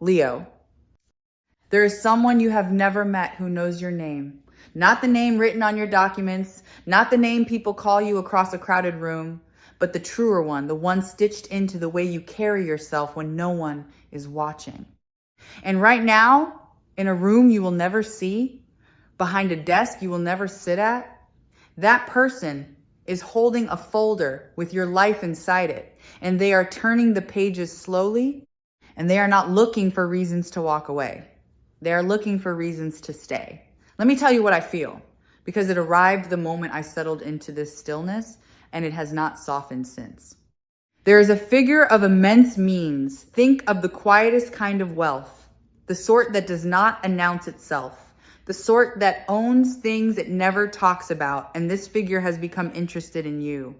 Leo. There is someone you have never met who knows your name. Not the name written on your documents, not the name people call you across a crowded room, but the truer one, the one stitched into the way you carry yourself when no one is watching. And right now, in a room you will never see, behind a desk you will never sit at, that person is holding a folder with your life inside it, and they are turning the pages slowly, and they are not looking for reasons to walk away. They are looking for reasons to stay. Let me tell you what I feel, because it arrived the moment I settled into this stillness, and it has not softened since. There is a figure of immense means. Think of the quietest kind of wealth, the sort that does not announce itself, the sort that owns things it never talks about, and this figure has become interested in you.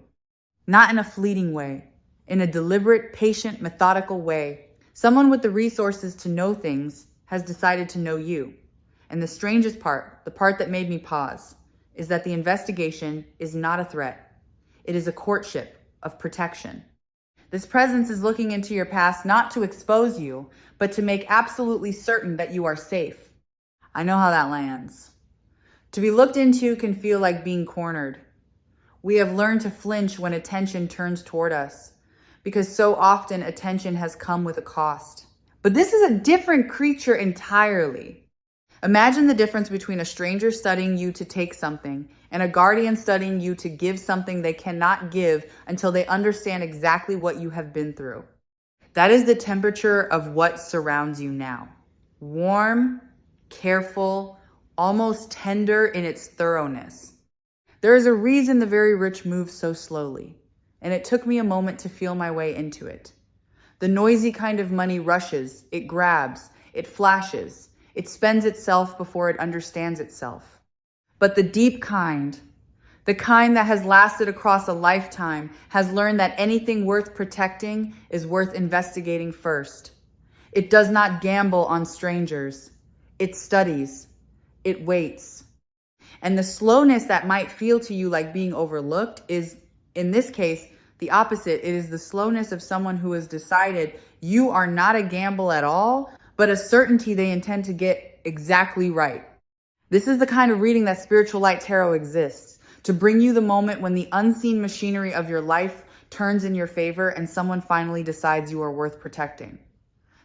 Not in a fleeting way, in a deliberate, patient, methodical way. Someone with the resources to know things has decided to know you. And the strangest part, the part that made me pause, is that the investigation is not a threat. It is a courtship of protection. This presence is looking into your past not to expose you, but to make absolutely certain that you are safe. I know how that lands. To be looked into can feel like being cornered. We have learned to flinch when attention turns toward us, because so often attention has come with a cost. But this is a different creature entirely. Imagine the difference between a stranger studying you to take something and a guardian studying you to give something they cannot give until they understand exactly what you have been through. That is the temperature of what surrounds you now. Warm, careful, almost tender in its thoroughness. There is a reason the very rich move so slowly, and it took me a moment to feel my way into it. The noisy kind of money rushes, it grabs, it flashes, it spends itself before it understands itself. But the deep kind, the kind that has lasted across a lifetime, has learned that anything worth protecting is worth investigating first. It does not gamble on strangers. It studies. It waits. And the slowness that might feel to you like being overlooked is, in this case, the opposite. It is the slowness of someone who has decided you are not a gamble at all, but a certainty they intend to get exactly right. This is the kind of reading that Spiritual Light Tarot exists, to bring you the moment when the unseen machinery of your life turns in your favor and someone finally decides you are worth protecting.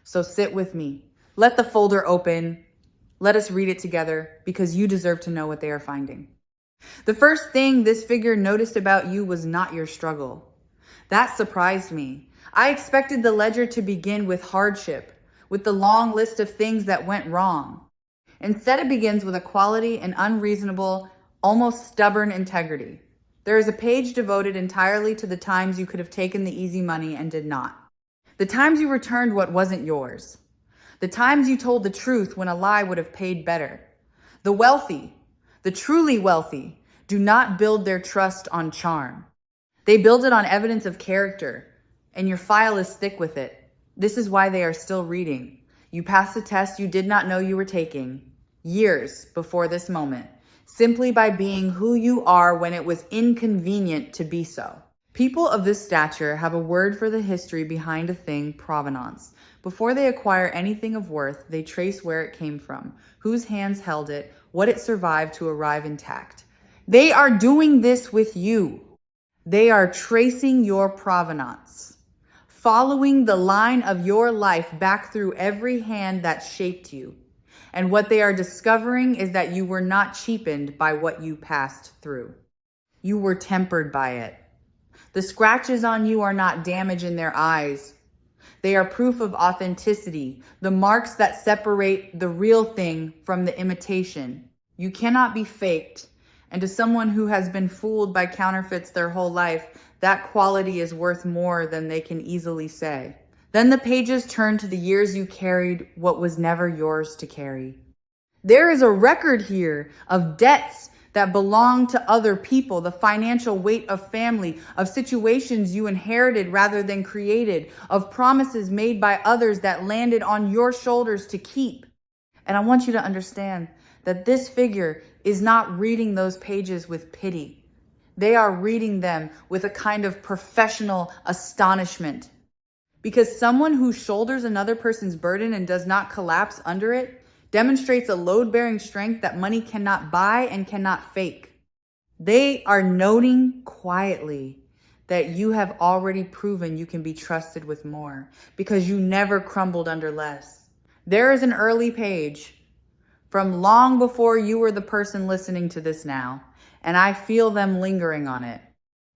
So sit with me. Let the folder open. Let us read it together, because you deserve to know what they are finding. The first thing this figure noticed about you was not your struggle. That surprised me. I expected the ledger to begin with hardship, with the long list of things that went wrong. Instead, it begins with a quality and unreasonable, almost stubborn integrity. There is a page devoted entirely to the times you could have taken the easy money and did not. The times you returned what wasn't yours. The times you told the truth when a lie would have paid better. The wealthy, the truly wealthy, do not build their trust on charm. They build it on evidence of character, and your file is thick with it. This is why they are still reading. You passed a test you did not know you were taking, years before this moment, simply by being who you are when it was inconvenient to be so. People of this stature have a word for the history behind a thing, provenance. Before they acquire anything of worth, they trace where it came from, whose hands held it, what it survived to arrive intact. They are doing this with you. They are tracing your provenance, following the line of your life back through every hand that shaped you. And what they are discovering is that you were not cheapened by what you passed through. You were tempered by it. The scratches on you are not damage in their eyes. They are proof of authenticity, the marks that separate the real thing from the imitation. You cannot be faked. And to someone who has been fooled by counterfeits their whole life, that quality is worth more than they can easily say. Then the pages turn to the years you carried what was never yours to carry. There is a record here of debts that belong to other people, the financial weight of family, of situations you inherited rather than created, of promises made by others that landed on your shoulders to keep. And I want you to understand that this figure is not reading those pages with pity. They are reading them with a kind of professional astonishment. Because someone who shoulders another person's burden and does not collapse under it demonstrates a load-bearing strength that money cannot buy and cannot fake. They are noting quietly that you have already proven you can be trusted with more because you never crumbled under less. There is an early page from long before you were the person listening to this now, and I feel them lingering on it.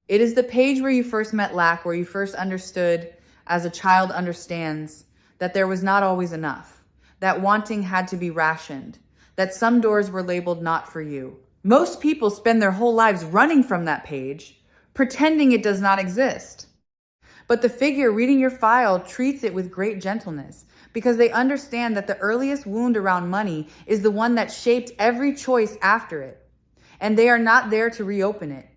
It is the page where you first met lack, where you first understood, as a child understands, that there was not always enough, that wanting had to be rationed, that some doors were labeled not for you. Most people spend their whole lives running from that page, pretending it does not exist. But the figure reading your file treats it with great gentleness because they understand that the earliest wound around money is the one that shaped every choice after it. And they are not there to reopen it.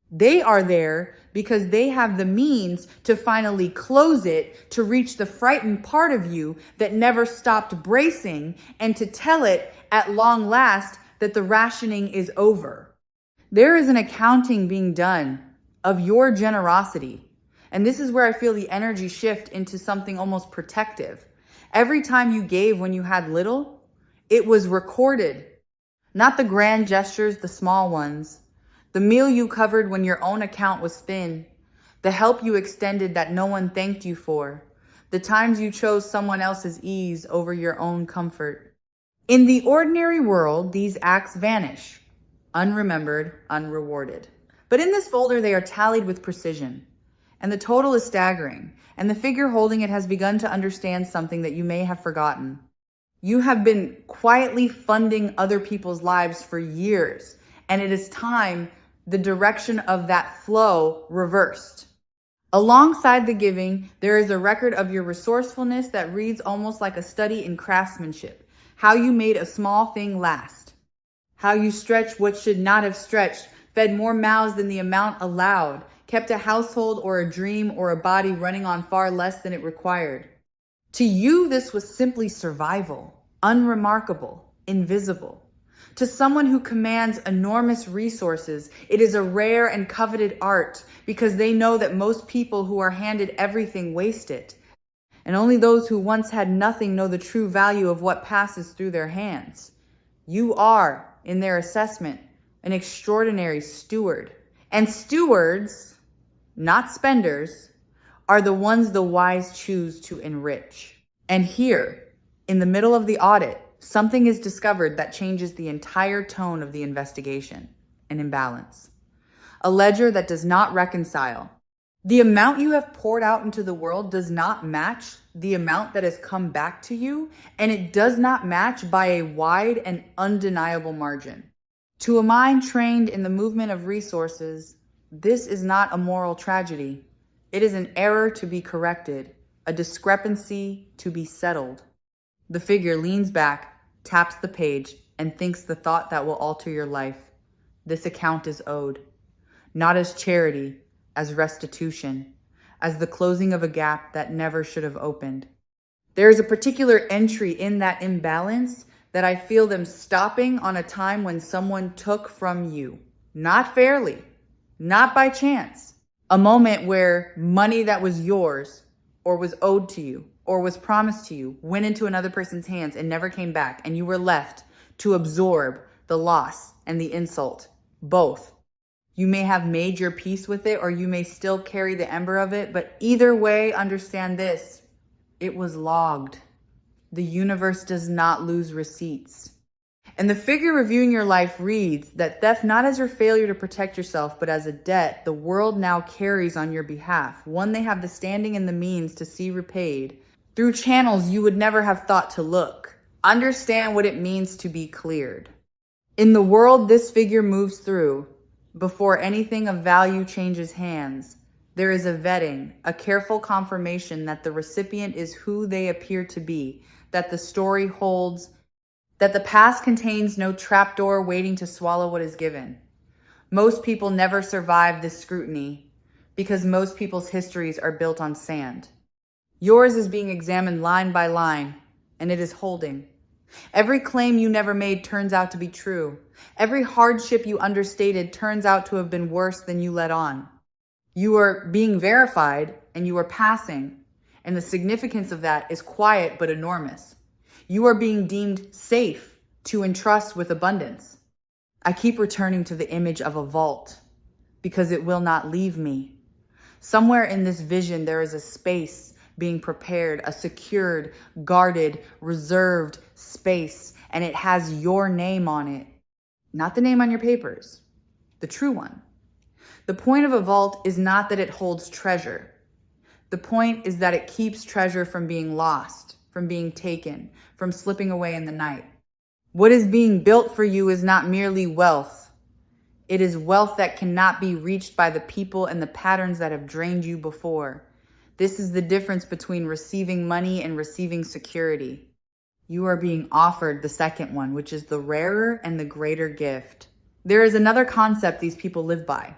They are there because they have the means to finally close it, to reach the frightened part of you that never stopped bracing, and to tell it at long last that the rationing is over. There is an accounting being done of your generosity. And this is where I feel the energy shift into something almost protective. Every time you gave when you had little, it was recorded. Not the grand gestures, the small ones. The meal you covered when your own account was thin. The help you extended that no one thanked you for. The times you chose someone else's ease over your own comfort. In the ordinary world, these acts vanish, unremembered, unrewarded. But in this folder, they are tallied with precision. And the total is staggering. And the figure holding it has begun to understand something that you may have forgotten. You have been quietly funding other people's lives for years. And it is time the direction of that flow reversed. Alongside the giving, there is a record of your resourcefulness that reads almost like a study in craftsmanship. How you made a small thing last. How you stretched what should not have stretched, fed more mouths than the amount allowed, kept a household or a dream or a body running on far less than it required. To you, this was simply survival, unremarkable, invisible. To someone who commands enormous resources, it is a rare and coveted art because they know that most people who are handed everything waste it. And only those who once had nothing know the true value of what passes through their hands. You are, in their assessment, an extraordinary steward. And stewards, not spenders, are the ones the wise choose to enrich. And here, in the middle of the audit, something is discovered that changes the entire tone of the investigation, an imbalance. A ledger that does not reconcile. The amount you have poured out into the world does not match the amount that has come back to you, and it does not match by a wide and undeniable margin. To a mind trained in the movement of resources, this is not a moral tragedy. It is an error to be corrected, a discrepancy to be settled. The figure leans back, taps the page, and thinks the thought that will alter your life. This account is owed, not as charity, as restitution, as the closing of a gap that never should have opened. There is a particular entry in that imbalance that I feel them stopping on a time when someone took from you, not fairly, not by chance. A moment where money that was yours or was owed to you or was promised to you went into another person's hands and never came back, and you were left to absorb the loss and the insult, both. You may have made your peace with it, or you may still carry the ember of it, but either way, understand this: it was logged. The universe does not lose receipts. And the figure reviewing your life reads that theft not as your failure to protect yourself, but as a debt the world now carries on your behalf, one they have the standing and the means to see repaid through channels you would never have thought to look. Understand what it means to be cleared. In the world this figure moves through, before anything of value changes hands, there is a vetting, a careful confirmation that the recipient is who they appear to be, that the story holds, that the past contains no trapdoor waiting to swallow what is given. Most people never survive this scrutiny because most people's histories are built on sand. Yours is being examined line by line, and it is holding. Every claim you never made turns out to be true. Every hardship you understated turns out to have been worse than you let on. You are being verified, and you are passing, And the significance of that is quiet but enormous. You are being deemed safe to entrust with abundance. I keep returning to the image of a vault because it will not leave me. Somewhere in this vision, there is a space being prepared, a secured, guarded, reserved space, and it has your name on it. Not the name on your papers, the true one. The point of a vault is not that it holds treasure. The point is that it keeps treasure from being lost, from being taken, from slipping away in the night. What is being built for you is not merely wealth. It is wealth that cannot be reached by the people and the patterns that have drained you before. This is the difference between receiving money and receiving security. You are being offered the second one, which is the rarer and the greater gift. There is another concept these people live by,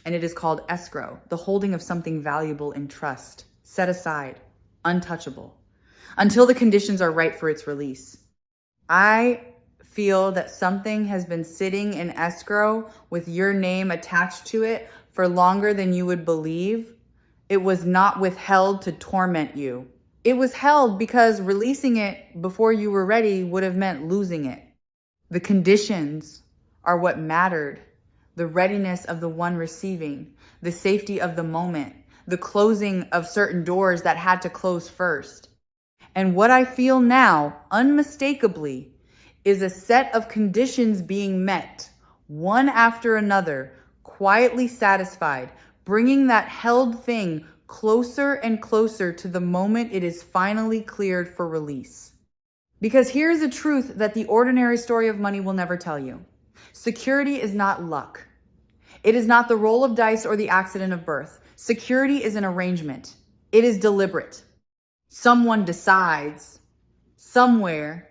and it is called escrow, the holding of something valuable in trust, set aside, untouchable, until the conditions are right for its release. I feel that something has been sitting in escrow with your name attached to it for longer than you would believe. It was not withheld to torment you. It was held because releasing it before you were ready would have meant losing it. The conditions are what mattered. The readiness of the one receiving, the safety of the moment, the closing of certain doors that had to close first. And what I feel now, unmistakably, is a set of conditions being met, one after another, quietly satisfied, bringing that held thing closer and closer to the moment it is finally cleared for release. Because here's a truth that the ordinary story of money will never tell you. Security is not luck. It is not the roll of dice or the accident of birth. Security is an arrangement. It is deliberate. Someone decides somewhere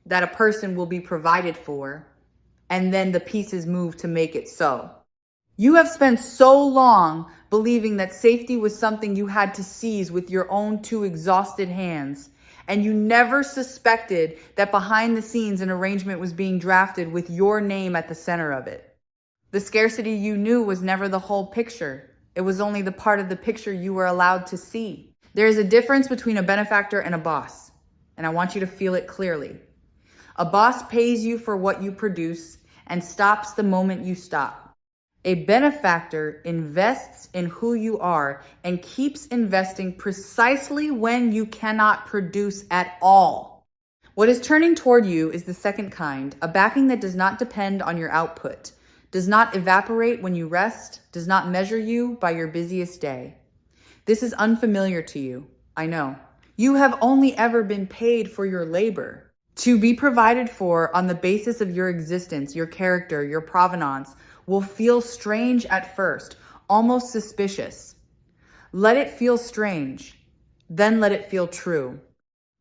that a person will be provided for, and then the pieces move to make it so. You have spent so long believing that safety was something you had to seize with your own two exhausted hands, and you never suspected that behind the scenes an arrangement was being drafted with your name at the center of it. The scarcity you knew was never the whole picture. It was only the part of the picture you were allowed to see. There is a difference between a benefactor and a boss, and I want you to feel it clearly. A boss pays you for what you produce and stops the moment you stop. A benefactor invests in who you are and keeps investing precisely when you cannot produce at all. What is turning toward you is the second kind, a backing that does not depend on your output, does not evaporate when you rest, does not measure you by your busiest day. This is unfamiliar to you, I know. You have only ever been paid for your labor. To be provided for on the basis of your existence, your character, your provenance, will feel strange at first, almost suspicious. Let it feel strange, then let it feel true.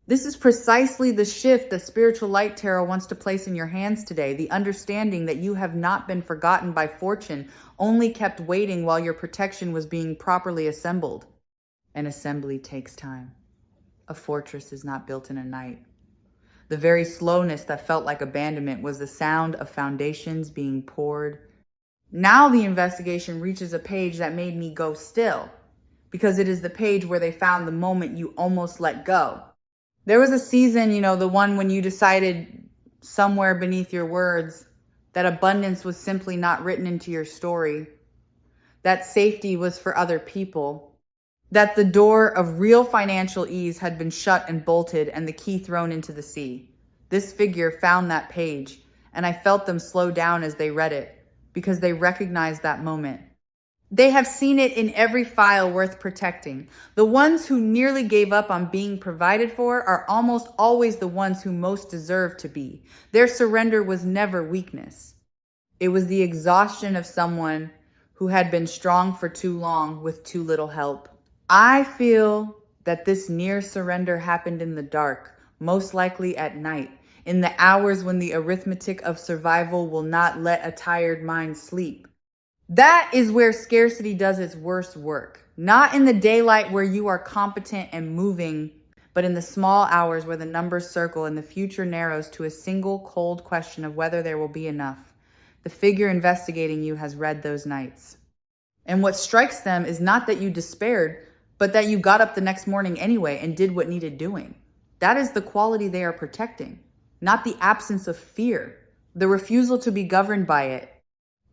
This is precisely the shift that Spiritual Light Tarot wants to place in your hands today, the understanding that you have not been forgotten by fortune, only kept waiting while your protection was being properly assembled. An assembly takes time. A fortress is not built in a night. The very slowness that felt like abandonment was the sound of foundations being poured. Now the investigation reaches a page that made me go still, because it is the page where they found the moment you almost let go. There was a season, the one when you decided somewhere beneath your words that abundance was simply not written into your story, that safety was for other people, that the door of real financial ease had been shut and bolted and the key thrown into the sea. This figure found that page, and I felt them slow down as they read it, because they recognized that moment. They have seen it in every file worth protecting. The ones who nearly gave up on being provided for are almost always the ones who most deserve to be. Their surrender was never weakness. It was the exhaustion of someone who had been strong for too long with too little help. I feel that this near surrender happened in the dark, most likely at night, in the hours when the arithmetic of survival will not let a tired mind sleep. That is where scarcity does its worst work. Not in the daylight where you are competent and moving, but in the small hours where the numbers circle and the future narrows to a single cold question of whether there will be enough. The figure investigating you has read those nights. And what strikes them is not that you despaired, but that you got up the next morning anyway and did what needed doing. That is the quality they are protecting, not the absence of fear, the refusal to be governed by it.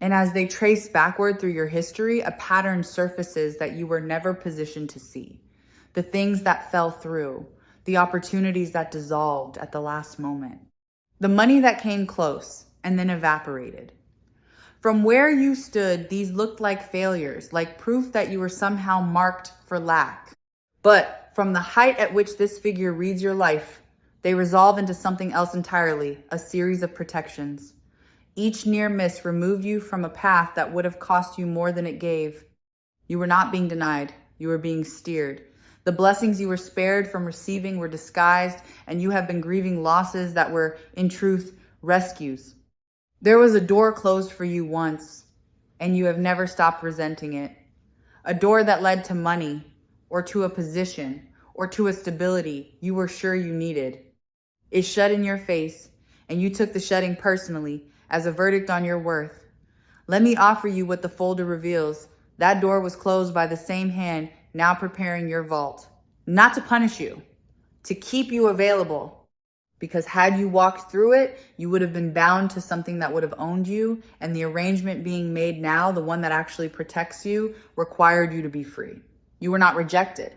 And as they trace backward through your history, a pattern surfaces that you were never positioned to see. The things that fell through, the opportunities that dissolved at the last moment, the money that came close and then evaporated. From where you stood, these looked like failures, like proof that you were somehow marked for lack. But from the height at which this figure reads your life, they resolve into something else entirely, a series of protections. Each near miss removed you from a path that would have cost you more than it gave. You were not being denied, you were being steered. The blessings you were spared from receiving were disguised, and you have been grieving losses that were, in truth, rescues. There was a door closed for you once, and you have never stopped resenting it. A door that led to money, or to a position, or to a stability you were sure you needed. It shut in your face, and you took the shutting personally as a verdict on your worth. Let me offer you what the folder reveals. That door was closed by the same hand now preparing your vault. Not to punish you, to keep you available. Because had you walked through it, you would have been bound to something that would have owned you, and the arrangement being made now, the one that actually protects you, required you to be free. You were not rejected.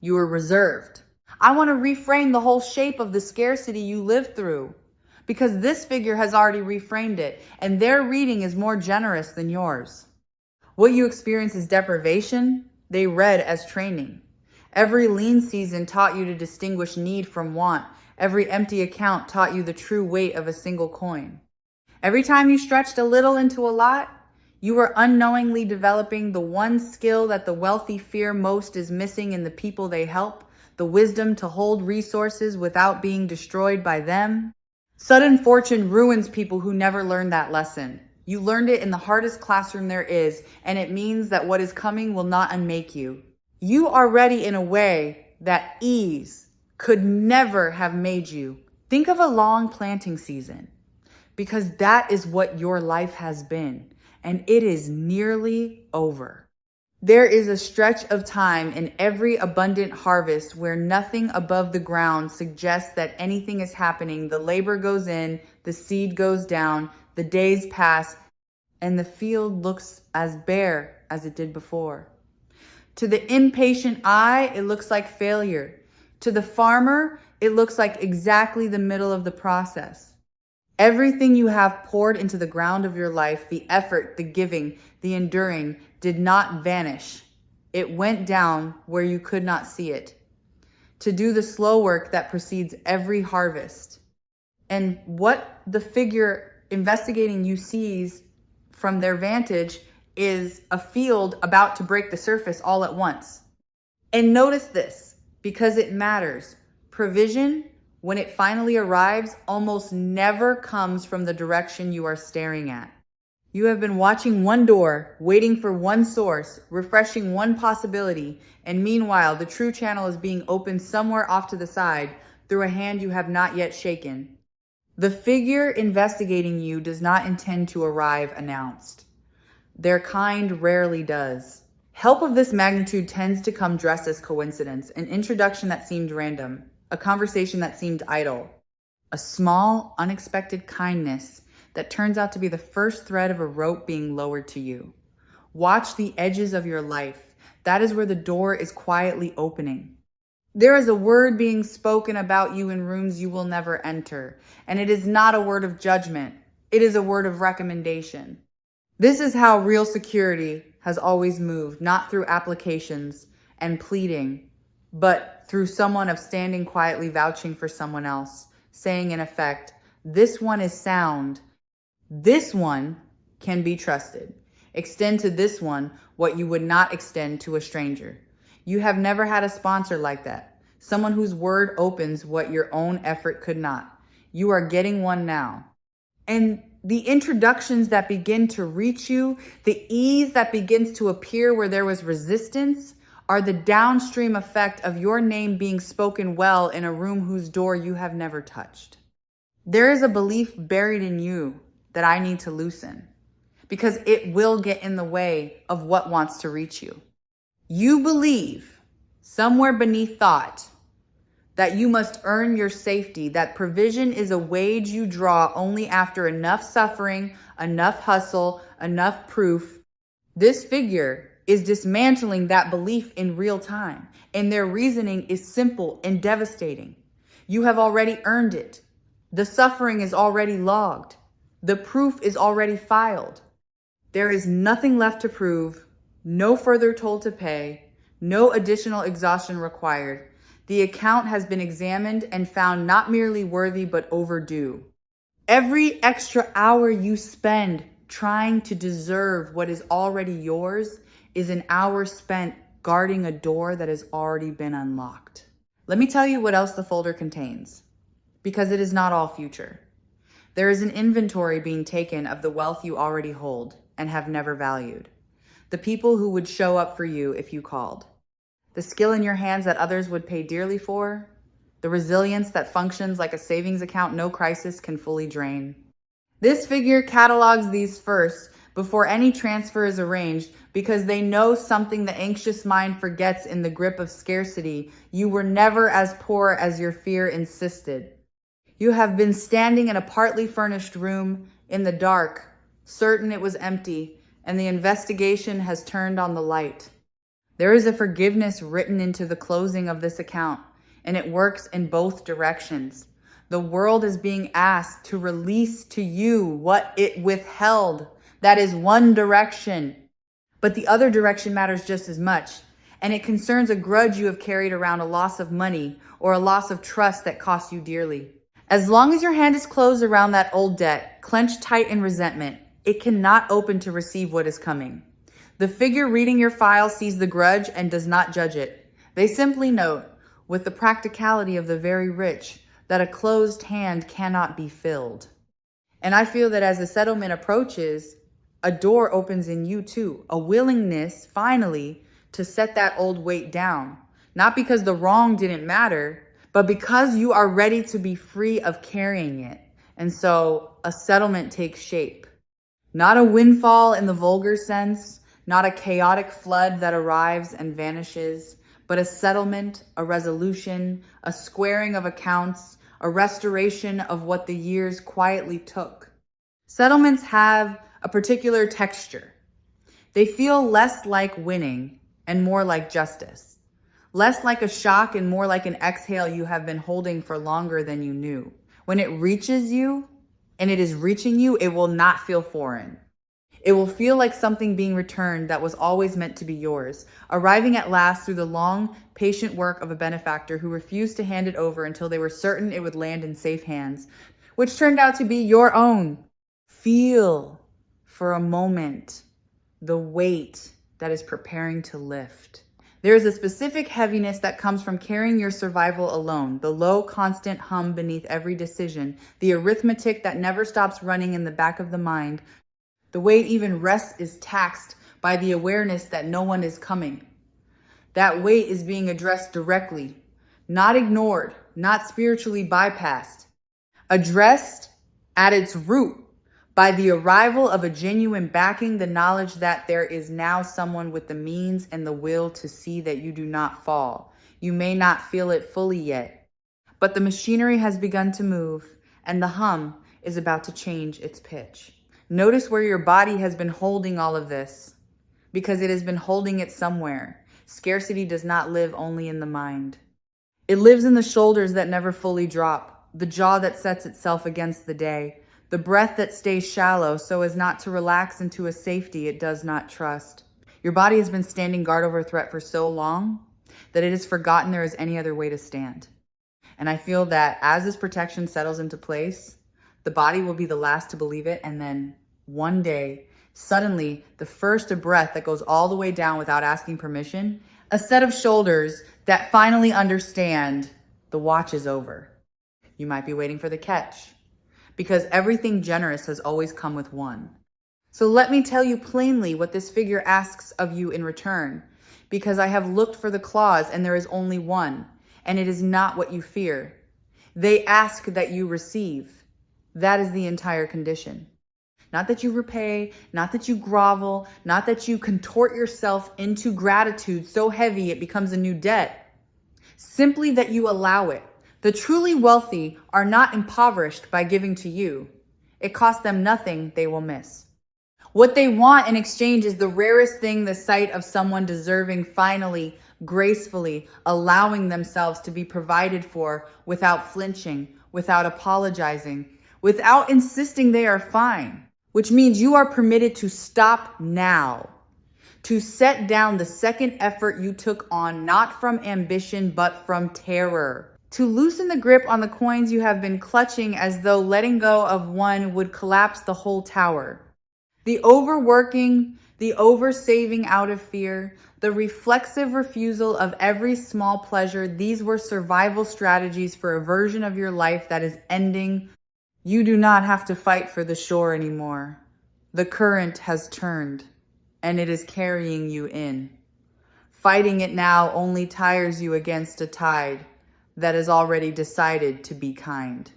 You were reserved. I want to reframe the whole shape of the scarcity you lived through, because this figure has already reframed it, and their reading is more generous than yours. What you experience as deprivation, they read as training. Every lean season taught you to distinguish need from want. Every empty account taught you the true weight of a single coin. Every time you stretched a little into a lot, you were unknowingly developing the one skill that the wealthy fear most is missing in the people they help, the wisdom to hold resources without being destroyed by them. Sudden fortune ruins people who never learned that lesson. You learned it in the hardest classroom there is, and it means that what is coming will not unmake you. You are ready in a way that ease could never have made you. Think of a long planting season, because that is what your life has been, and it is nearly over. There is a stretch of time in every abundant harvest where nothing above the ground suggests that anything is happening. The labor goes in, the seed goes down, the days pass, and the field looks as bare as it did before. To the impatient eye, it looks like failure. To the farmer, it looks like exactly the middle of the process. Everything you have poured into the ground of your life, the effort, the giving, the enduring, did not vanish. It went down where you could not see it, to do the slow work that precedes every harvest. And what the figure investigating you sees from their vantage is a field about to break the surface all at once. And notice this, because it matters. Provision, when it finally arrives, almost never comes from the direction you are staring at. You have been watching one door, waiting for one source, refreshing one possibility, and meanwhile, the true channel is being opened somewhere off to the side through a hand you have not yet shaken. The figure investigating you does not intend to arrive announced. Their kind rarely does. Help of this magnitude tends to come dressed as coincidence, an introduction that seemed random, a conversation that seemed idle, a small, unexpected kindness that turns out to be the first thread of a rope being lowered to you. Watch the edges of your life. That is where the door is quietly opening. There is a word being spoken about you in rooms you will never enter, and it is not a word of judgment. It is a word of recommendation. This is how real security has always moved, not through applications and pleading, but through someone of standing quietly vouching for someone else, saying in effect, this one is sound. This one can be trusted. Extend to this one what you would not extend to a stranger. You have never had a sponsor like that, someone whose word opens what your own effort could not. You are getting one now. And the introductions that begin to reach you, the ease that begins to appear where there was resistance, are the downstream effect of your name being spoken well in a room whose door you have never touched. There is a belief buried in you that I need to loosen, because it will get in the way of what wants to reach you. You believe somewhere beneath thought, that you must earn your safety, that provision is a wage you draw only after enough suffering, enough hustle, enough proof. This figure is dismantling that belief in real time, and their reasoning is simple and devastating. You have already earned it. The suffering is already logged. The proof is already filed. There is nothing left to prove, no further toll to pay, no additional exhaustion required. The account has been examined and found not merely worthy, but overdue. Every extra hour you spend trying to deserve what is already yours is an hour spent guarding a door that has already been unlocked. Let me tell you what else the folder contains, because it is not all future. There is an inventory being taken of the wealth you already hold and have never valued. The people who would show up for you if you called. The skill in your hands that others would pay dearly for. The resilience that functions like a savings account no crisis can fully drain. This figure catalogs these first before any transfer is arranged because they know something the anxious mind forgets in the grip of scarcity. You were never as poor as your fear insisted. You have been standing in a partly furnished room in the dark, certain it was empty, and the investigation has turned on the light. There is a forgiveness written into the closing of this account, and it works in both directions. The world is being asked to release to you what it withheld. That is one direction. But the other direction matters just as much, and it concerns a grudge you have carried around, a loss of money or a loss of trust that cost you dearly. As long as your hand is closed around that old debt, clenched tight in resentment, it cannot open to receive what is coming. The figure reading your file sees the grudge and does not judge it. They simply note, with the practicality of the very rich, that a closed hand cannot be filled. And I feel that as the settlement approaches, a door opens in you too, a willingness finally to set that old weight down. Not because the wrong didn't matter, but because you are ready to be free of carrying it. And so a settlement takes shape. Not a windfall in the vulgar sense, not a chaotic flood that arrives and vanishes, but a settlement, a resolution, a squaring of accounts, a restoration of what the years quietly took. Settlements have a particular texture. They feel less like winning and more like justice. Less like a shock and more like an exhale you have been holding for longer than you knew. When it reaches you, and it is reaching you, it will not feel foreign. It will feel like something being returned that was always meant to be yours, arriving at last through the long, patient work of a benefactor who refused to hand it over until they were certain it would land in safe hands, which turned out to be your own. Feel for a moment the weight that is preparing to lift. There is a specific heaviness that comes from carrying your survival alone, the low, constant hum beneath every decision, the arithmetic that never stops running in the back of the mind, the way even rest is taxed by the awareness that no one is coming. That weight is being addressed directly, not ignored, not spiritually bypassed. Addressed at its root by the arrival of a genuine backing, the knowledge that there is now someone with the means and the will to see that you do not fall. You may not feel it fully yet, but the machinery has begun to move and the hum is about to change its pitch. Notice where your body has been holding all of this, because it has been holding it somewhere. Scarcity does not live only in the mind. It lives in the shoulders that never fully drop, the jaw that sets itself against the day, the breath that stays shallow so as not to relax into a safety it does not trust. Your body has been standing guard over a threat for so long that it has forgotten there is any other way to stand. And I feel that as this protection settles into place, the body will be the last to believe it, and then one day, suddenly, the first a breath that goes all the way down without asking permission, a set of shoulders that finally understand the watch is over. You might be waiting for the catch, because everything generous has always come with one. So let me tell you plainly what this figure asks of you in return, because I have looked for the clause and there is only one, and it is not what you fear. They ask that you receive. That is the entire condition. Not that you repay, not that you grovel, not that you contort yourself into gratitude so heavy it becomes a new debt. Simply that you allow it. The truly wealthy are not impoverished by giving to you. It costs them nothing they will miss. What they want in exchange is the rarest thing, the sight of someone deserving finally, gracefully allowing themselves to be provided for without flinching, without apologizing, without insisting they are fine, which means you are permitted to stop now, to set down the second effort you took on, not from ambition, but from terror, to loosen the grip on the coins you have been clutching as though letting go of one would collapse the whole tower. The overworking, the oversaving out of fear, the reflexive refusal of every small pleasure, these were survival strategies for a version of your life that is ending. You do not have to fight for the shore anymore. The current has turned, and it is carrying you in. Fighting it now only tires you against a tide that has already decided to be kind.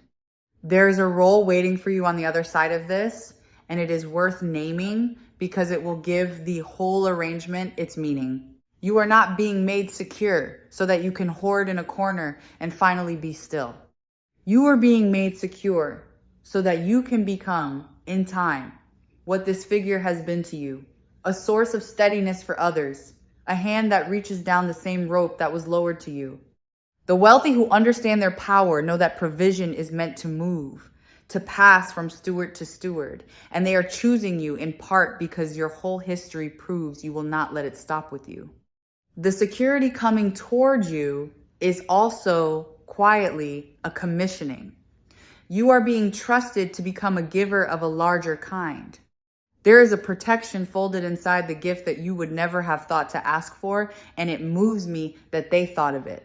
There is a role waiting for you on the other side of this, and it is worth naming because it will give the whole arrangement its meaning. You are not being made secure so that you can hoard in a corner and finally be still. You are being made secure so that you can become, in time, what this figure has been to you. A source of steadiness for others, a hand that reaches down the same rope that was lowered to you. The wealthy who understand their power know that provision is meant to move, to pass from steward to steward, and they are choosing you in part because your whole history proves you will not let it stop with you. The security coming towards you is also quietly a commissioning. You are being trusted to become a giver of a larger kind. There is a protection folded inside the gift that you would never have thought to ask for, and it moves me that they thought of it.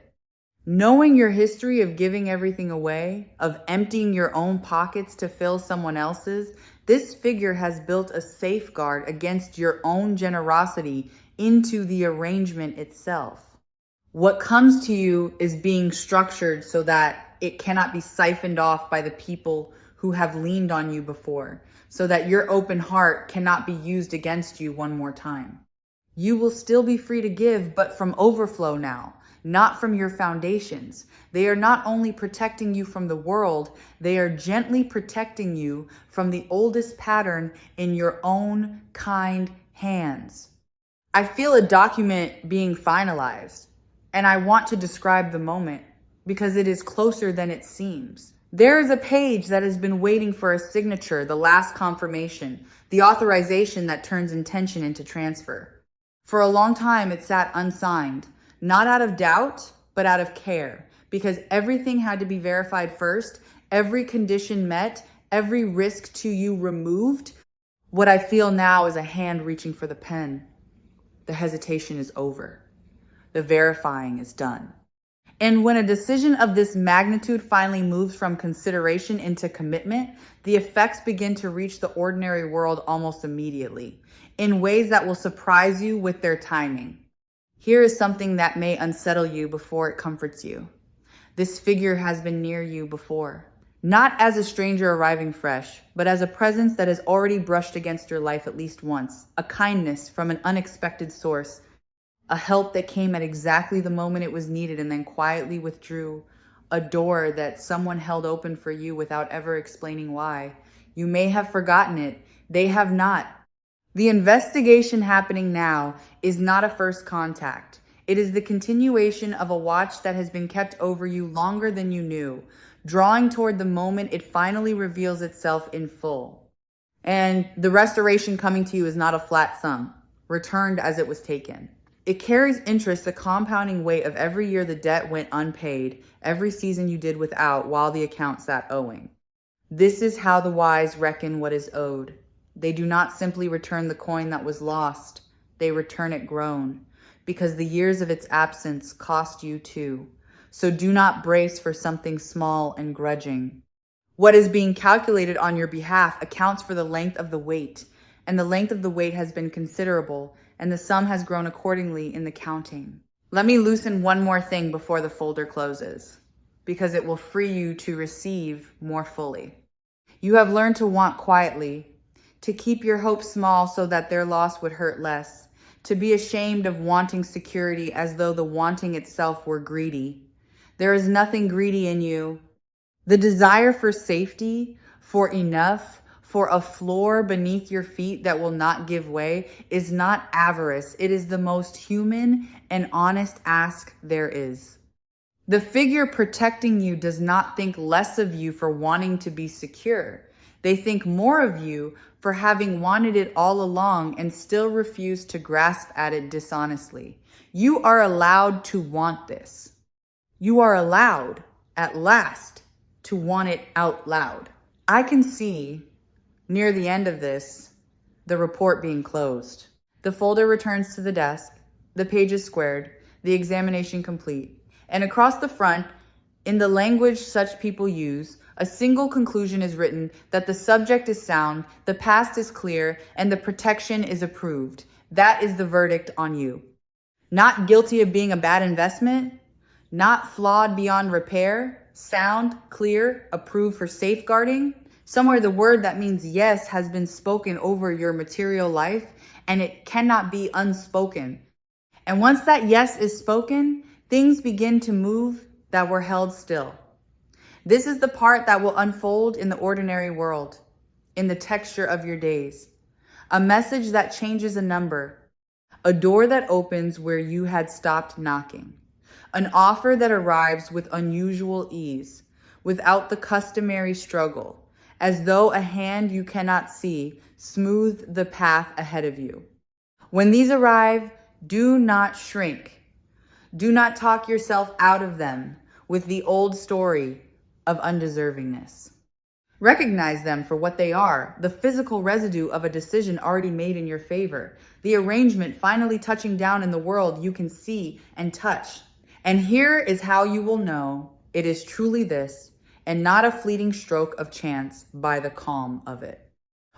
Knowing your history of giving everything away, of emptying your own pockets to fill someone else's, this figure has built a safeguard against your own generosity into the arrangement itself. What comes to you is being structured so that it cannot be siphoned off by the people who have leaned on you before, so that your open heart cannot be used against you one more time. You will still be free to give, but from overflow now, not from your foundations. They are not only protecting you from the world, they are gently protecting you from the oldest pattern in your own kind hands. I feel a document being finalized, and I want to describe the moment because it is closer than it seems. There is a page that has been waiting for a signature, the last confirmation, the authorization that turns intention into transfer. For a long time, it sat unsigned. Not out of doubt, but out of care, because everything had to be verified first, every condition met, every risk to you removed. What I feel now is a hand reaching for the pen. The hesitation is over. The verifying is done. And when a decision of this magnitude finally moves from consideration into commitment, the effects begin to reach the ordinary world almost immediately, in ways that will surprise you with their timing. Here is something that may unsettle you before it comforts you. This figure has been near you before, not as a stranger arriving fresh, but as a presence that has already brushed against your life at least once, a kindness from an unexpected source, a help that came at exactly the moment it was needed and then quietly withdrew, a door that someone held open for you without ever explaining why. You may have forgotten it. They have not. The investigation happening now is not a first contact. It is the continuation of a watch that has been kept over you longer than you knew, drawing toward the moment it finally reveals itself in full. And the restoration coming to you is not a flat sum, returned as it was taken. It carries interest, the compounding weight of every year the debt went unpaid, every season you did without while the account sat owing. This is how the wise reckon what is owed. They do not simply return the coin that was lost. They return it grown, because the years of its absence cost you too. So do not brace for something small and grudging. What is being calculated on your behalf accounts for the length of the wait, and the length of the wait has been considerable, and the sum has grown accordingly in the counting. Let me loosen one more thing before the folder closes, because it will free you to receive more fully. You have learned to want quietly, to keep your hopes small so that their loss would hurt less, to be ashamed of wanting security as though the wanting itself were greedy. There is nothing greedy in you. The desire for safety, for enough, for a floor beneath your feet that will not give way is not avarice. It is the most human and honest ask there is. The figure protecting you does not think less of you for wanting to be secure. They think more of you for having wanted it all along and still refuse to grasp at it dishonestly. You are allowed to want this. You are allowed, at last, to want it out loud. I can see, near the end of this, the report being closed. The folder returns to the desk, the pages squared, the examination complete. And across the front, in the language such people use, a single conclusion is written that the subject is sound, the past is clear, and the protection is approved. That is the verdict on you. Not guilty of being a bad investment, not flawed beyond repair, sound, clear, approved for safeguarding. Somewhere the word that means yes has been spoken over your material life, and it cannot be unspoken. And once that yes is spoken, things begin to move that were held still. This is the part that will unfold in the ordinary world, in the texture of your days. A message that changes a number, a door that opens where you had stopped knocking, an offer that arrives with unusual ease, without the customary struggle, as though a hand you cannot see smoothed the path ahead of you. When these arrive, do not shrink. Do not talk yourself out of them with the old story of undeservingness. Recognize them for what they are, the physical residue of a decision already made in your favor, the arrangement finally touching down in the world you can see and touch. And here is how you will know it is truly this, and not a fleeting stroke of chance by the calm of it.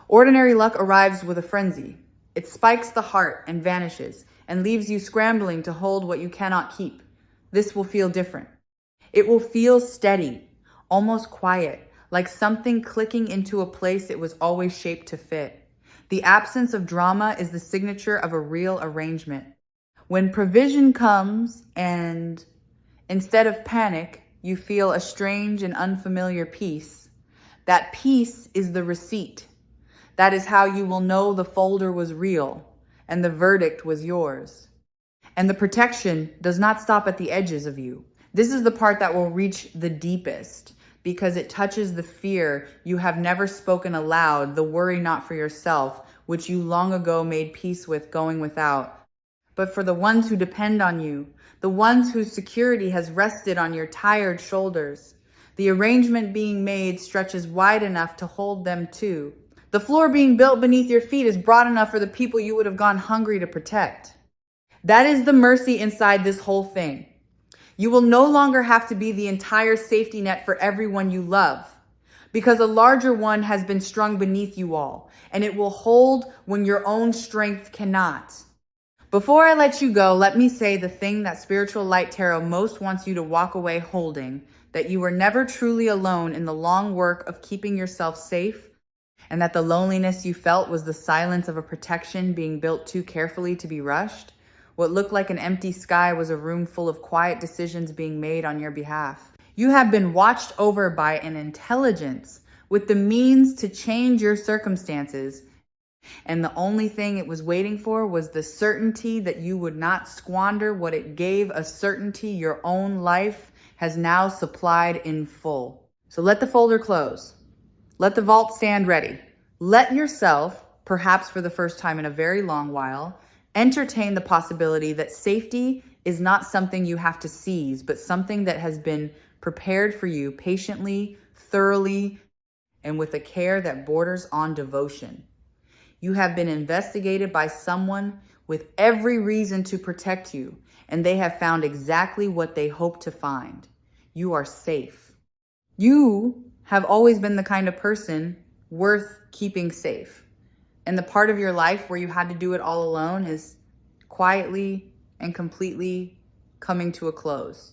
Ordinary luck arrives with a frenzy. It spikes the heart and vanishes, and leaves you scrambling to hold what you cannot keep. This will feel different. It will feel steady, almost quiet, like something clicking into a place it was always shaped to fit. The absence of drama is the signature of a real arrangement. When provision comes and instead of panic, you feel a strange and unfamiliar peace, that peace is the receipt. That is how you will know the folder was real and the verdict was yours. And the protection does not stop at the edges of you. This is the part that will reach the deepest because it touches the fear you have never spoken aloud, the worry not for yourself, which you long ago made peace with going without, but for the ones who depend on you, the ones whose security has rested on your tired shoulders. The arrangement being made stretches wide enough to hold them too. The floor being built beneath your feet is broad enough for the people you would have gone hungry to protect. That is the mercy inside this whole thing. You will no longer have to be the entire safety net for everyone you love, because a larger one has been strung beneath you all, and it will hold when your own strength cannot. Before I let you go, let me say the thing that Spiritual Light Tarot most wants you to walk away holding, that you were never truly alone in the long work of keeping yourself safe, and that the loneliness you felt was the silence of a protection being built too carefully to be rushed. What looked like an empty sky was a room full of quiet decisions being made on your behalf. You have been watched over by an intelligence with the means to change your circumstances, and the only thing it was waiting for was the certainty that you would not squander what it gave, a certainty your own life has now supplied in full. So let the folder close. Let the vault stand ready. Let yourself, perhaps for the first time in a very long while, entertain the possibility that safety is not something you have to seize, but something that has been prepared for you patiently, thoroughly, and with a care that borders on devotion. You have been investigated by someone with every reason to protect you, and they have found exactly what they hope to find. You are safe. You have always been the kind of person worth keeping safe. And the part of your life where you had to do it all alone is quietly and completely coming to a close.